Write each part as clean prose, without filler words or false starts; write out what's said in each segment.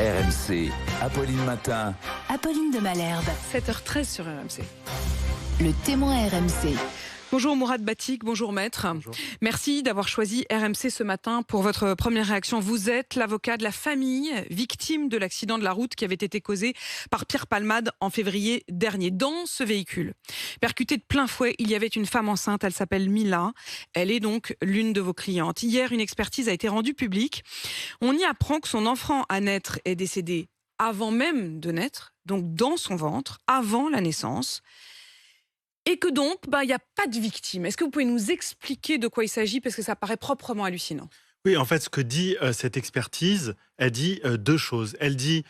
RMC, Apolline Matin. Apolline de Malherbe. 7h13 sur RMC. Le témoin RMC. Bonjour Mourad Batik, bonjour maître. Bonjour. Merci d'avoir choisi RMC ce matin pour votre première réaction. Vous êtes l'avocat de la famille victime de l'accident de la route qui avait été causé par Pierre Palmade en février dernier. Dans ce véhicule, percuté de plein fouet, il y avait une femme enceinte, elle s'appelle Mila. Elle est donc l'une de vos clientes. Hier, une expertise a été rendue publique. On y apprend que son enfant à naître est décédé avant même de naître, donc dans son ventre, avant la naissance. Et que donc, il n'y a pas de victime. Est-ce que vous pouvez nous expliquer de quoi il s'agit? Parce que ça paraît proprement hallucinant. Oui, en fait, ce que dit cette expertise, elle dit deux choses. Elle dit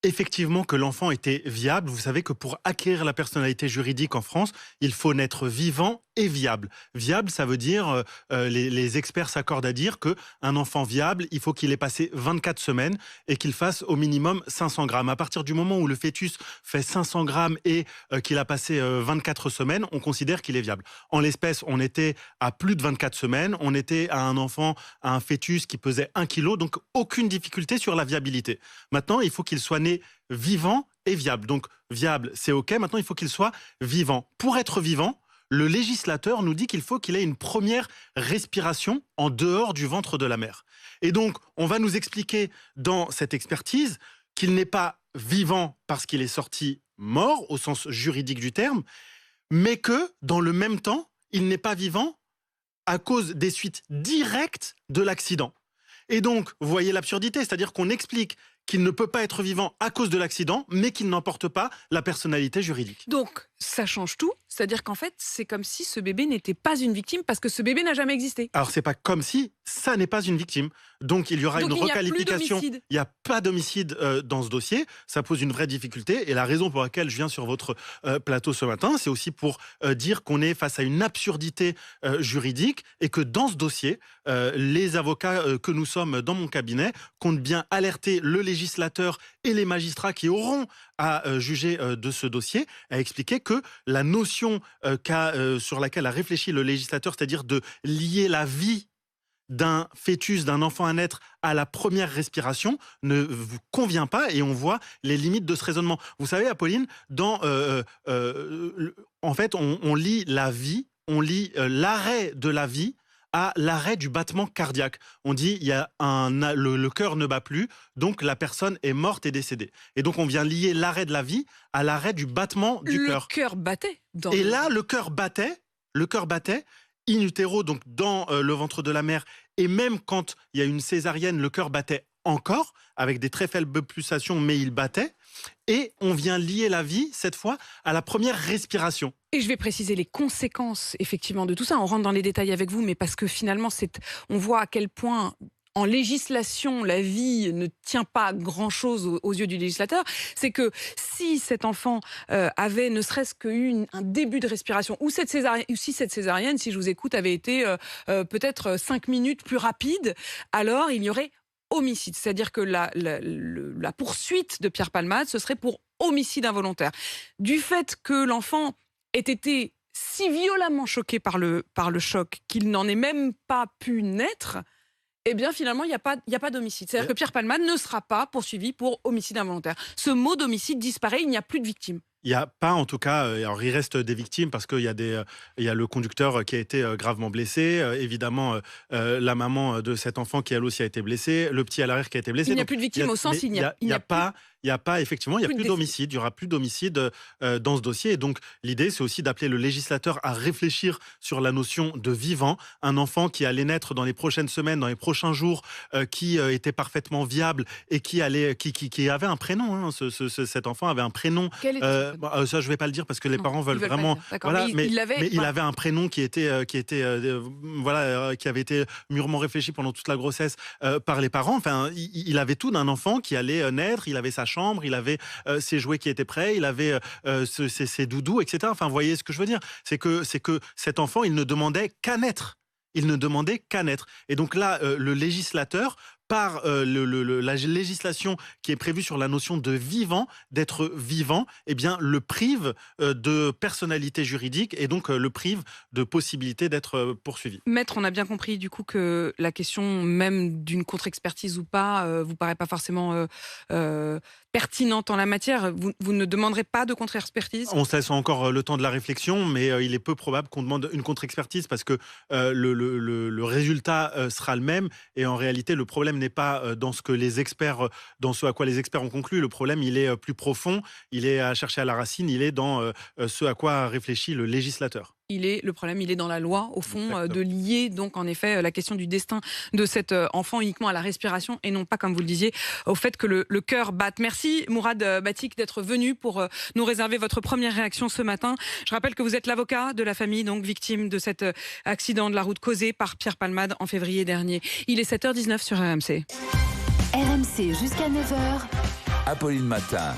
effectivement que l'enfant était viable. Vous savez que pour acquérir la personnalité juridique en France, il faut naître vivant et viable. Viable, ça veut dire, les experts s'accordent à dire qu'un enfant viable, il faut qu'il ait passé 24 semaines et qu'il fasse au minimum 500 grammes. À partir du moment où le fœtus fait 500 grammes et qu'il a passé 24 semaines, on considère qu'il est viable. En l'espèce, on était à plus de 24 semaines, on était à un fœtus qui pesait 1 kilo, donc aucune difficulté sur la viabilité. Maintenant, il faut qu'il soit né vivant et viable. Donc, viable, c'est OK. Maintenant, il faut qu'il soit vivant. Pour être vivant, le législateur nous dit qu'il faut qu'il ait une première respiration en dehors du ventre de la mère. Et donc, on va nous expliquer dans cette expertise qu'il n'est pas vivant parce qu'il est sorti mort, au sens juridique du terme, mais que, dans le même temps, il n'est pas vivant à cause des suites directes de l'accident. Et donc, vous voyez l'absurdité, c'est-à-dire qu'on explique qu'il ne peut pas être vivant à cause de l'accident, mais qu'il n'emporte pas la personnalité juridique. Donc, ça change tout. C'est-à-dire qu'en fait, c'est comme si ce bébé n'était pas une victime parce que ce bébé n'a jamais existé. Alors, c'est pas comme si ça n'est pas une victime. Donc, il y aura une requalification. Il n'y a pas d'homicide dans ce dossier. Ça pose une vraie difficulté. Et la raison pour laquelle je viens sur votre plateau ce matin, c'est aussi pour dire qu'on est face à une absurdité juridique et que dans ce dossier, les avocats que nous sommes dans mon cabinet comptent bien alerter le législateur et les magistrats qui auront à juger de ce dossier, à expliquer que la notion sur laquelle a réfléchi le législateur, c'est-à-dire de lier la vie d'un fœtus, d'un enfant à naître à la première respiration, ne vous convient pas et on voit les limites de ce raisonnement. Vous savez, Apolline, en fait, on lie la vie, on lie l'arrêt de la vie à l'arrêt du battement cardiaque. On dit le cœur ne bat plus, donc la personne est morte et décédée. Et donc on vient lier l'arrêt de la vie à l'arrêt du battement du cœur. Le cœur battait. Et là, le cœur battait in utero, donc dans le ventre de la mère. Et même quand il y a une césarienne, le cœur battait encore, avec des très faibles pulsations, mais il battait. Et on vient lier la vie, cette fois, à la première respiration. Et je vais préciser les conséquences, effectivement, de tout ça. On rentre dans les détails avec vous, mais parce que finalement, on voit à quel point, en législation, la vie ne tient pas grand-chose aux yeux du législateur. C'est que si cet enfant avait ne serait-ce qu'un début de respiration, ou si cette césarienne, si je vous écoute, avait été peut-être 5 minutes plus rapide, alors il y aurait homicide. C'est-à-dire que la poursuite de Pierre Palmade, ce serait pour homicide involontaire. Du fait que l'enfant ait été si violemment choqué par le choc qu'il n'en ait même pas pu naître, eh bien finalement il n'y a pas d'homicide. C'est-à-dire que Pierre Palmade ne sera pas poursuivi pour homicide involontaire. Ce mot d'homicide disparaît, il n'y a plus de victime. Il n'y a pas, en tout cas, alors il reste des victimes parce qu'il y a le conducteur qui a été gravement blessé, évidemment la maman de cet enfant qui elle aussi a été blessée, le petit à l'arrière qui a été blessé. Il n'y a plus de victimes au sens, il n'y a pas... Il n'y a pas, effectivement, il n'y a plus d'homicide. Il n'y aura plus d'homicide dans ce dossier. Et donc, l'idée, c'est aussi d'appeler le législateur à réfléchir sur la notion de vivant. Un enfant qui allait naître dans les prochaines semaines, dans les prochains jours, qui était parfaitement viable et qui avait un prénom. Hein. Cet enfant avait un prénom. Quel était ça, je ne vais pas le dire parce que les parents veulent vraiment. Voilà, mais il avait un prénom qui avait été mûrement réfléchi pendant toute la grossesse par les parents. Enfin, il avait tout d'un enfant qui allait naître. Il avait sa chambre, il avait ses jouets qui étaient prêts, il avait ses doudous, etc. Enfin, vous voyez ce que je veux dire, c'est que cet enfant, il ne demandait qu'à naître. Il ne demandait qu'à naître. Et donc là, le législateur par la législation qui est prévue sur la notion de vivant, d'être vivant, eh bien, le prive de personnalité juridique et donc le prive de possibilité d'être poursuivi. Maître, on a bien compris du coup que la question même d'une contre-expertise ou pas vous paraît pas forcément pertinente en la matière. Vous ne demanderez pas de contre-expertise? On se laisse encore le temps de la réflexion, mais il est peu probable qu'on demande une contre-expertise parce que le résultat sera le même. Et en réalité, le problème n'est pas dans ce à quoi les experts ont conclu. Le problème, il est plus profond. Il est à chercher à la racine. Il est dans ce à quoi réfléchit le législateur. Le problème, il est dans la loi, au fond, Exactement. de lier donc en effet la question du destin de cet enfant uniquement à la respiration et non pas, comme vous le disiez, au fait que le cœur batte. Merci Mourad Batik d'être venu pour nous réserver votre première réaction ce matin. Je rappelle que vous êtes l'avocat de la famille donc victime de cet accident de la route causé par Pierre Palmade en février dernier. Il est 7h19 sur RMC. RMC jusqu'à 9h. Apolline Matin.